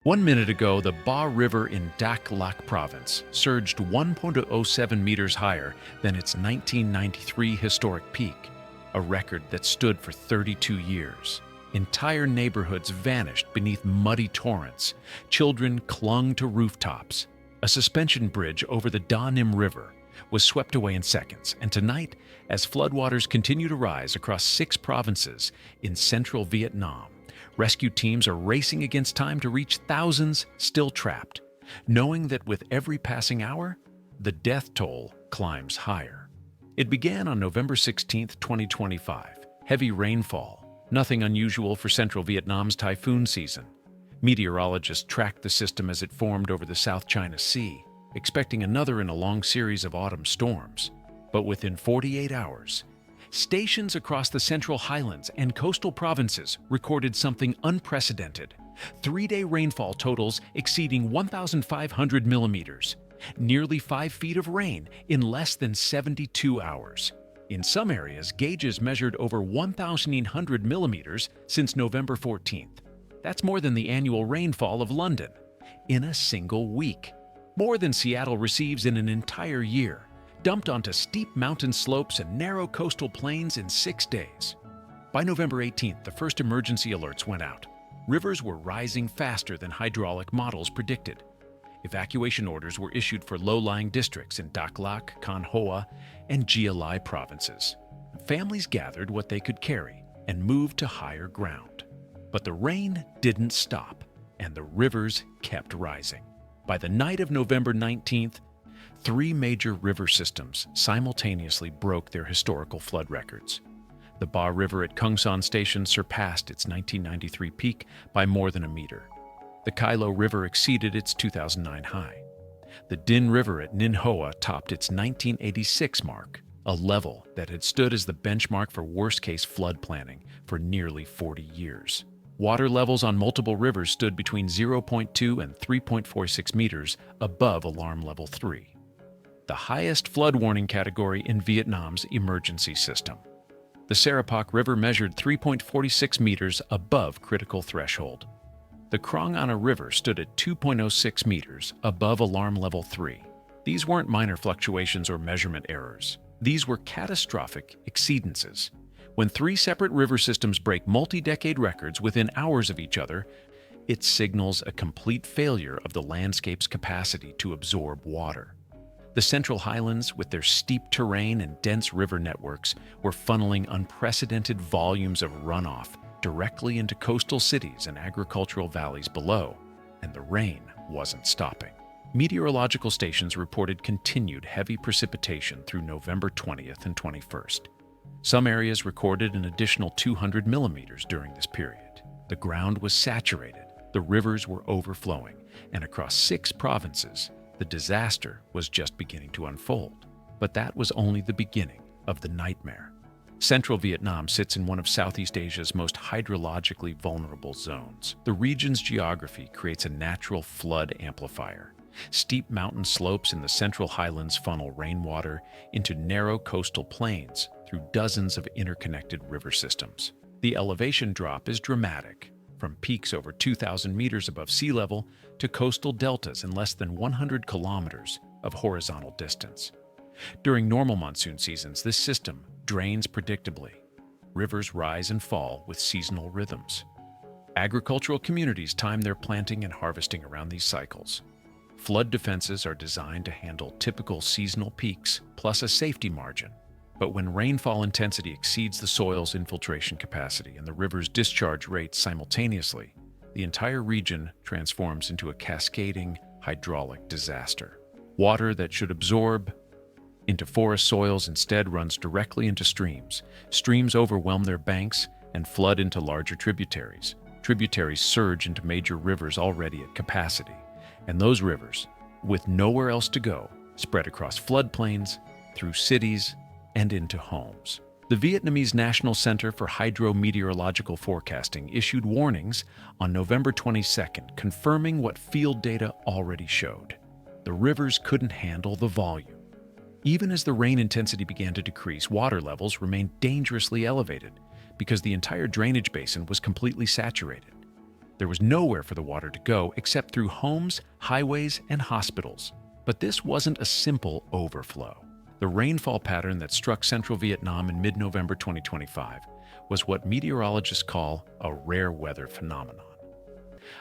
1 minute ago, the Ba River in Dak Lak Province surged 1.07 meters higher than its 1993 historic peak, a record that stood for 32 years. Entire neighborhoods vanished beneath muddy torrents. Children clung to rooftops. A suspension bridge over the Da Nim River was swept away in seconds, and tonight, as floodwaters continue to rise across 6 provinces in central Vietnam, rescue teams are racing against time to reach thousands still trapped, knowing that with every passing hour, the death toll climbs higher. It began on November 16, 2025. Heavy rainfall, nothing unusual for central Vietnam's typhoon season. Meteorologists tracked the system as it formed over the South China Sea, expecting another in a long series of autumn storms. But within 48 hours, stations across the Central Highlands and coastal provinces recorded something unprecedented. 3-day rainfall totals exceeding 1,500 millimeters, nearly 5 feet of rain in less than 72 hours. In some areas, gauges measured over 1,800 millimeters since November 14th. That's more than the annual rainfall of London in a single week. More than Seattle receives in an entire year, dumped onto steep mountain slopes and narrow coastal plains in 6 days. By November 18th, the first emergency alerts went out. Rivers were rising faster than hydraulic models predicted. Evacuation orders were issued for low-lying districts in Dak Lak, Can Hoa, and Gia Lai provinces. Families gathered what they could carry and moved to higher ground. But the rain didn't stop, and the rivers kept rising. By the night of November 19th, 3 major river systems simultaneously broke their historical flood records. The Ba River at Kung San Station surpassed its 1993 peak by more than a meter. The Kailo River exceeded its 2009 high. The Din River at Ninh Hoa topped its 1986 mark, a level that had stood as the benchmark for worst-case flood planning for nearly 40 years. Water levels on multiple rivers stood between 0.2 and 3.46 meters above alarm level 3. The highest flood warning category in Vietnam's emergency system. The Sarapak River measured 3.46 meters above critical threshold. The Krong Anna River stood at 2.06 meters above alarm level 3. These weren't minor fluctuations or measurement errors. These were catastrophic exceedances. When 3 separate river systems break multi-decade records within hours of each other, it signals a complete failure of the landscape's capacity to absorb water. The Central Highlands, with their steep terrain and dense river networks, were funneling unprecedented volumes of runoff directly into coastal cities and agricultural valleys below, and the rain wasn't stopping. Meteorological stations reported continued heavy precipitation through November 20th and 21st. Some areas recorded an additional 200 millimeters during this period. The ground was saturated, the rivers were overflowing, and across 6 provinces, the disaster was just beginning to unfold. But that was only the beginning of the nightmare. Central Vietnam sits in one of Southeast Asia's most hydrologically vulnerable zones. The region's geography creates a natural flood amplifier. Steep mountain slopes in the Central Highlands funnel rainwater into narrow coastal plains through dozens of interconnected river systems. The elevation drop is dramatic, from peaks over 2,000 meters above sea level to coastal deltas in less than 100 kilometers of horizontal distance. During normal monsoon seasons, this system drains predictably. Rivers rise and fall with seasonal rhythms. Agricultural communities time their planting and harvesting around these cycles. Flood defenses are designed to handle typical seasonal peaks plus a safety margin. But when rainfall intensity exceeds the soil's infiltration capacity and the river's discharge rates simultaneously, the entire region transforms into a cascading hydraulic disaster. Water that should absorb into forest soils instead runs directly into streams. Streams overwhelm their banks and flood into larger tributaries. Tributaries surge into major rivers already at capacity. And those rivers, with nowhere else to go, spread across floodplains, through cities, and into homes. The Vietnamese National Center for Hydrometeorological Forecasting issued warnings on November 22nd, confirming what field data already showed. The rivers couldn't handle the volume. Even as the rain intensity began to decrease, water levels remained dangerously elevated because the entire drainage basin was completely saturated. There was nowhere for the water to go except through homes, highways, and hospitals. But this wasn't a simple overflow. The rainfall pattern that struck central Vietnam in mid-November 2025 was what meteorologists call a rare weather phenomenon.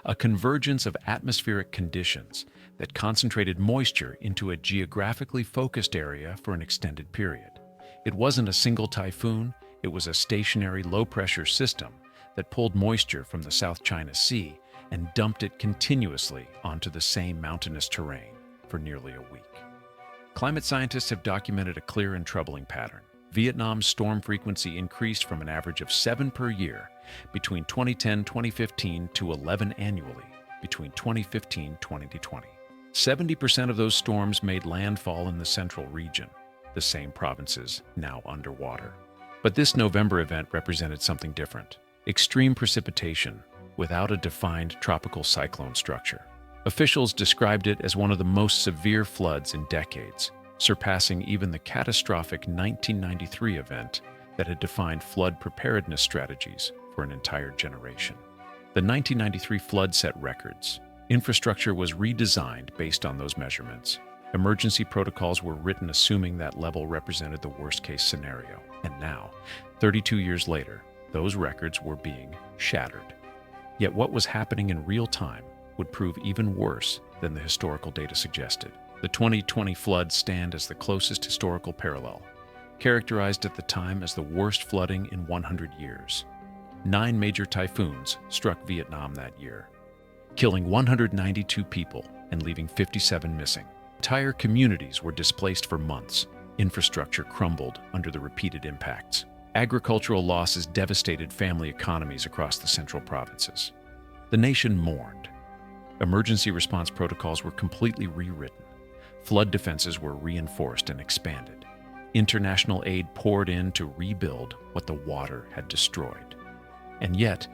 A convergence of atmospheric conditions that concentrated moisture into a geographically focused area for an extended period. It wasn't a single typhoon, it was a stationary low-pressure system that pulled moisture from the South China Sea and dumped it continuously onto the same mountainous terrain for nearly a week. Climate scientists have documented a clear and troubling pattern. Vietnam's storm frequency increased from an average of 7 per year between 2010-2015 to 11 annually between 2015-2020. 70% of those storms made landfall in the central region, the same provinces now underwater. But this November event represented something different. Extreme precipitation without a defined tropical cyclone structure. Officials described it as one of the most severe floods in decades, surpassing even the catastrophic 1993 event that had defined flood preparedness strategies for an entire generation. The 1993 flood set records. Infrastructure was redesigned based on those measurements. Emergency protocols were written assuming that level represented the worst-case scenario. And now, 32 years later, those records were being shattered. Yet what was happening in real time would prove even worse than the historical data suggested. The 2020 floods stand as the closest historical parallel, characterized at the time as the worst flooding in 100 years. 9 major typhoons struck Vietnam that year, killing 192 people and leaving 57 missing. Entire communities were displaced for months. Infrastructure crumbled under the repeated impacts. Agricultural losses devastated family economies across the central provinces. The nation mourned. Emergency response protocols were completely rewritten. Flood defenses were reinforced and expanded. International aid poured in to rebuild what the water had destroyed. And yet,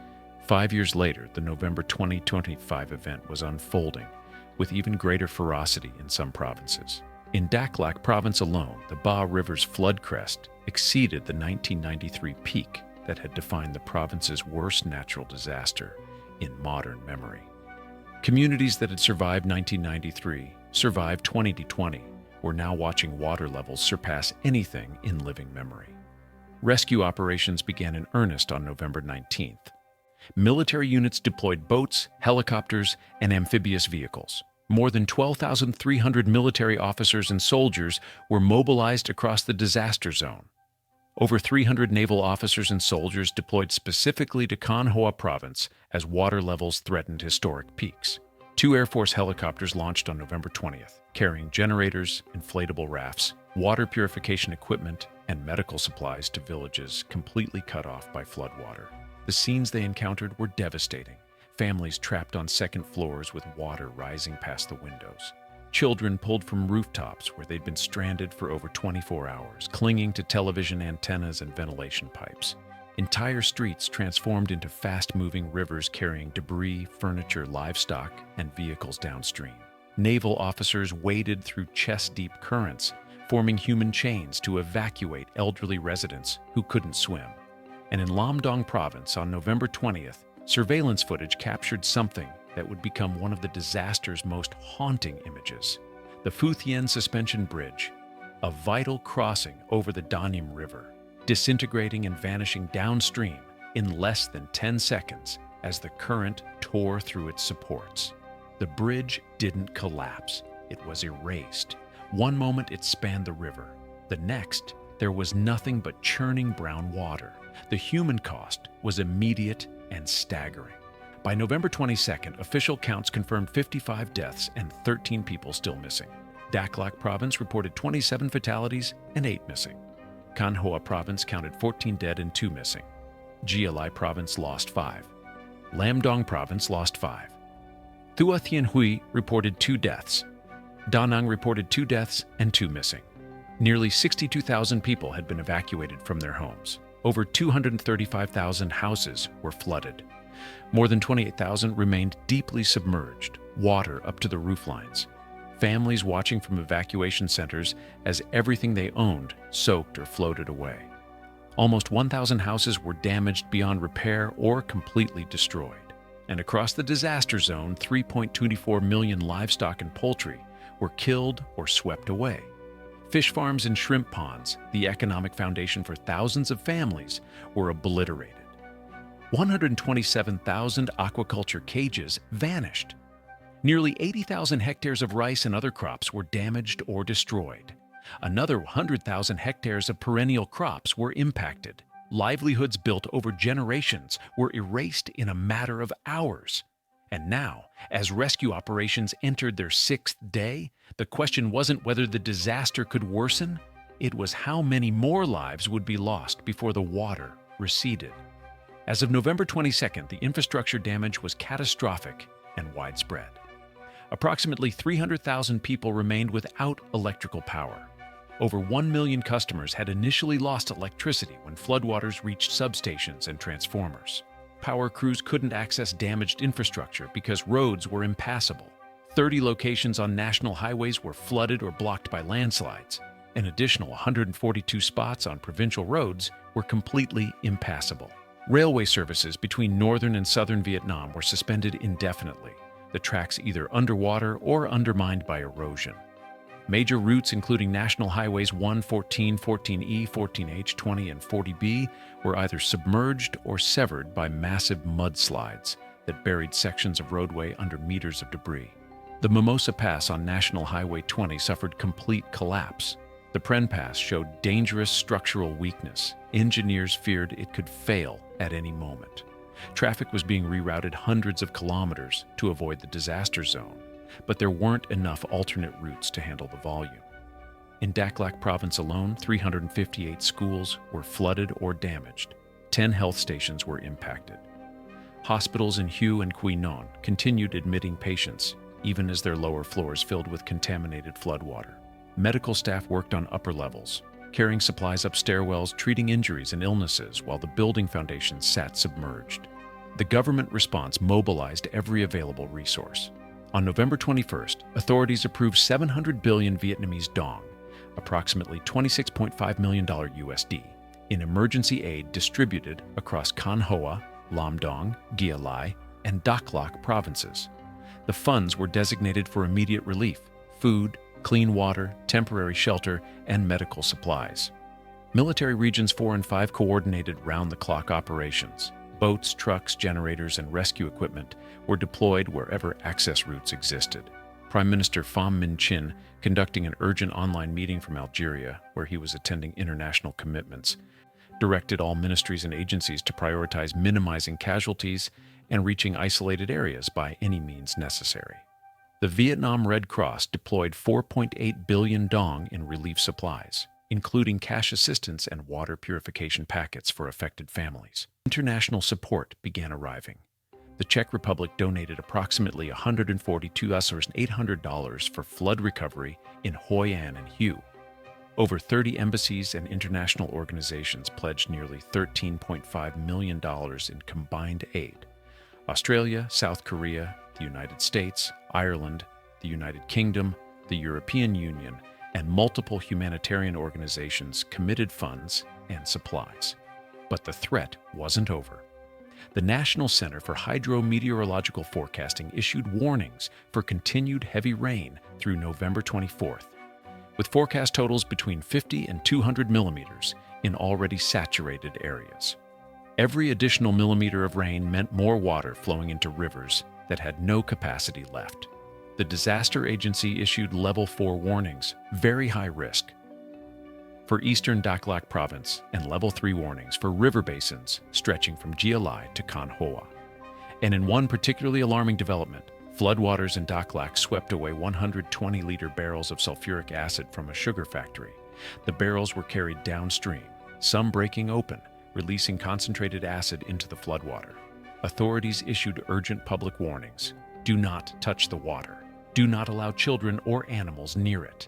5 years later, the November 2025 event was unfolding with even greater ferocity in some provinces. In Dak Lak province alone, the Ba River's flood crest exceeded the 1993 peak that had defined the province's worst natural disaster in modern memory. Communities that had survived 1993, survived 2020, were now watching water levels surpass anything in living memory. Rescue operations began in earnest on November 19th. Military units deployed boats, helicopters, and amphibious vehicles. More than 12,300 military officers and soldiers were mobilized across the disaster zone. Over 300 naval officers and soldiers deployed specifically to Can Hoa province as water levels threatened historic peaks. 2 Air Force helicopters launched on November 20th, carrying generators, inflatable rafts, water purification equipment, and medical supplies to villages completely cut off by floodwater. The scenes they encountered were devastating. Families trapped on second floors with water rising past the windows. Children pulled from rooftops where they'd been stranded for over 24 hours, clinging to television antennas and ventilation pipes. Entire streets transformed into fast-moving rivers carrying debris, furniture, livestock, and vehicles downstream. Naval officers waded through chest-deep currents, forming human chains to evacuate elderly residents who couldn't swim. And in Lam Dong province on November 20th, surveillance footage captured something that would become one of the disaster's most haunting images. The Phu Thien Suspension Bridge, a vital crossing over the Da Nim River, disintegrating and vanishing downstream in less than 10 seconds as the current tore through its supports. The bridge didn't collapse, it was erased. One moment it spanned the river. The next, there was nothing but churning brown water. The human cost was immediate and staggering. By November 22nd, official counts confirmed 55 deaths and 13 people still missing. Dak Lak province reported 27 fatalities and 8 missing. Can Hoa province counted 14 dead and 2 missing. Gia Lai province lost 5. Lam Dong province lost 5. Thua Thien Hui reported 2 deaths. Da Nang reported 2 deaths and 2 missing. Nearly 62,000 people had been evacuated from their homes. Over 235,000 houses were flooded. More than 28,000 remained deeply submerged, water up to the rooflines. Families watching from evacuation centers as everything they owned soaked or floated away. Almost 1,000 houses were damaged beyond repair or completely destroyed. And across the disaster zone, 3.24 million livestock and poultry were killed or swept away. Fish farms and shrimp ponds, the economic foundation for thousands of families, were obliterated. 127,000 aquaculture cages vanished. Nearly 80,000 hectares of rice and other crops were damaged or destroyed. Another 100,000 hectares of perennial crops were impacted. Livelihoods built over generations were erased in a matter of hours. And now, as rescue operations entered their 6th day, the question wasn't whether the disaster could worsen, it was how many more lives would be lost before the water receded. As of November 22nd, the infrastructure damage was catastrophic and widespread. Approximately 300,000 people remained without electrical power. Over 1 million customers had initially lost electricity when floodwaters reached substations and transformers. Power crews couldn't access damaged infrastructure because roads were impassable. 30 locations on national highways were flooded or blocked by landslides. An additional 142 spots on provincial roads were completely impassable. Railway services between northern and southern Vietnam were suspended indefinitely, the tracks either underwater or undermined by erosion. Major routes including National Highways 1, 14, 14E, 14H, 20, and 40B were either submerged or severed by massive mudslides that buried sections of roadway under meters of debris. The Mimosa Pass on National Highway 20 suffered complete collapse. The Pren Pass showed dangerous structural weakness. Engineers feared it could fail at any moment. Traffic was being rerouted hundreds of kilometers to avoid the disaster zone, but there weren't enough alternate routes to handle the volume. In Dak Lak Province alone, 358 schools were flooded or damaged. 10 health stations were impacted. Hospitals in Hue and Quy Nhon continued admitting patients, even as their lower floors filled with contaminated floodwater. Medical staff worked on upper levels, carrying supplies up stairwells, treating injuries and illnesses while the building foundations sat submerged. The government response mobilized every available resource. On November 21st, authorities approved 700 billion Vietnamese dong, approximately $26.5 million USD, in emergency aid distributed across Can Hoa, Lam Dong, Gia Lai, and Dak Lak provinces. The funds were designated for immediate relief, food, clean water, temporary shelter, and medical supplies. Military Regions 4 and 5 coordinated round-the-clock operations. Boats, trucks, generators, and rescue equipment were deployed wherever access routes existed. Prime Minister Pham Minh Chinh, conducting an urgent online meeting from Algeria, where he was attending international commitments, directed all ministries and agencies to prioritize minimizing casualties and reaching isolated areas by any means necessary. The Vietnam Red Cross deployed 4.8 billion dong in relief supplies, including cash assistance and water purification packets for affected families. International support began arriving. The Czech Republic donated approximately $142,800 for flood recovery in Hoi An and Hue. Over 30 embassies and international organizations pledged nearly $13.5 million in combined aid. Australia, South Korea, the United States, Ireland, the United Kingdom, the European Union, and multiple humanitarian organizations committed funds and supplies. But the threat wasn't over. The National Center for Hydrometeorological Forecasting issued warnings for continued heavy rain through November 24th, with forecast totals between 50 and 200 millimeters in already saturated areas. Every additional millimeter of rain meant more water flowing into rivers that had no capacity left. The disaster agency issued Level 4 warnings, very high risk, for eastern Dak Lak Province, and Level 3 warnings for river basins stretching from Gia Lai to Can Hoa. And in one particularly alarming development, floodwaters in Dak Lak swept away 120-liter barrels of sulfuric acid from a sugar factory. The barrels were carried downstream, some breaking open, releasing concentrated acid into the floodwater. Authorities issued urgent public warnings. Do not touch the water. Do not allow children or animals near it.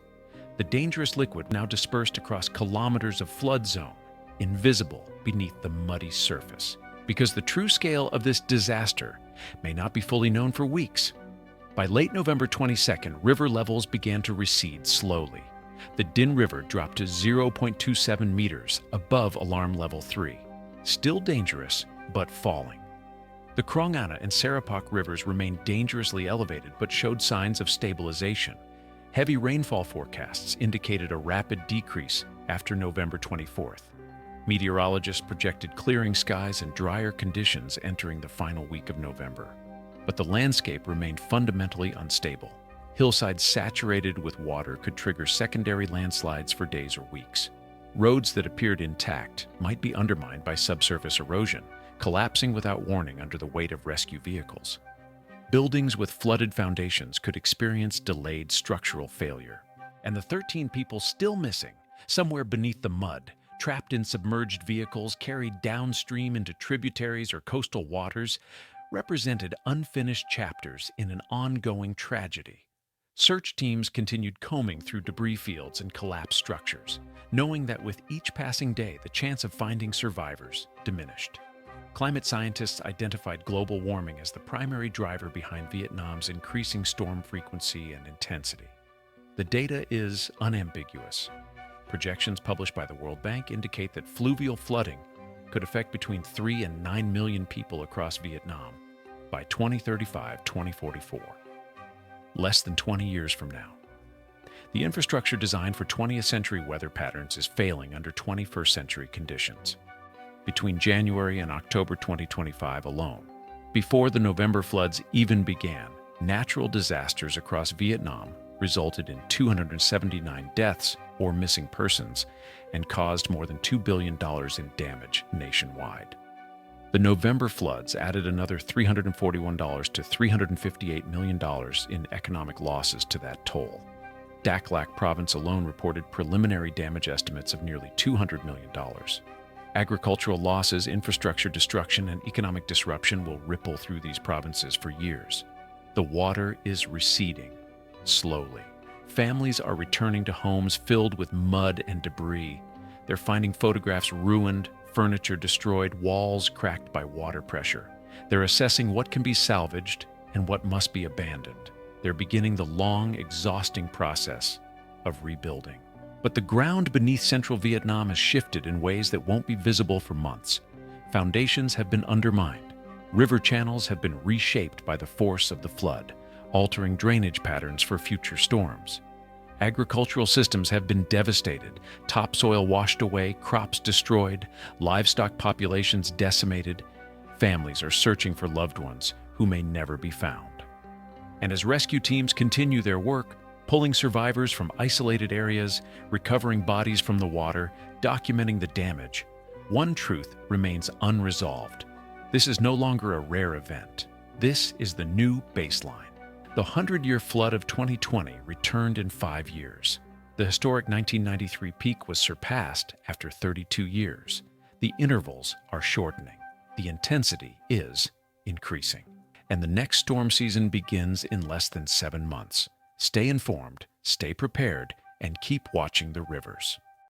The dangerous liquid now dispersed across kilometers of flood zone, invisible beneath the muddy surface. Because the true scale of this disaster may not be fully known for weeks. By late November 22nd, river levels began to recede slowly. The Din River dropped to 0.27 meters above alarm level 3. Still dangerous, but falling. The Krong Anna and Serapak rivers remained dangerously elevated but showed signs of stabilization. Heavy rainfall forecasts indicated a rapid decrease after November 24th. Meteorologists projected clearing skies and drier conditions entering the final week of November. But the landscape remained fundamentally unstable. Hillsides saturated with water could trigger secondary landslides for days or weeks. Roads that appeared intact might be undermined by subsurface erosion, collapsing without warning under the weight of rescue vehicles. Buildings with flooded foundations could experience delayed structural failure. And the 13 people still missing, somewhere beneath the mud, trapped in submerged vehicles carried downstream into tributaries or coastal waters, represented unfinished chapters in an ongoing tragedy. Search teams continued combing through debris fields and collapsed structures, knowing that with each passing day the chance of finding survivors diminished. Climate scientists identified global warming as the primary driver behind Vietnam's increasing storm frequency and intensity. The data is unambiguous. Projections published by the World Bank indicate that fluvial flooding could affect between 3 and 9 million people across Vietnam by 2035-2044, less than 20 years from now. The infrastructure designed for 20th century weather patterns is failing under 21st century conditions. Between January and October 2025 alone, before the November floods even began, natural disasters across Vietnam resulted in 279 deaths or missing persons and caused more than $2 billion in damage nationwide. The November floods added another $341 to $358 million in economic losses to that toll. Dak Lak province alone reported preliminary damage estimates of nearly $200 million. Agricultural losses, infrastructure destruction, and economic disruption will ripple through these provinces for years. The water is receding, slowly. Families are returning to homes filled with mud and debris. They're finding photographs ruined, furniture destroyed, walls cracked by water pressure. They're assessing what can be salvaged and what must be abandoned. They're beginning the long, exhausting process of rebuilding. But the ground beneath central Vietnam has shifted in ways that won't be visible for months. Foundations have been undermined. River channels have been reshaped by the force of the flood, altering drainage patterns for future storms. Agricultural systems have been devastated, topsoil washed away, crops destroyed, livestock populations decimated. Families are searching for loved ones who may never be found. And as rescue teams continue their work, pulling survivors from isolated areas, recovering bodies from the water, documenting the damage, one truth remains unresolved. This is no longer a rare event. This is the new baseline. The 100-year flood of 2020 returned in 5 years. The historic 1993 peak was surpassed after 32 years. The intervals are shortening. The intensity is increasing. And the next storm season begins in less than 7 months. Stay informed, stay prepared, and keep watching the rivers.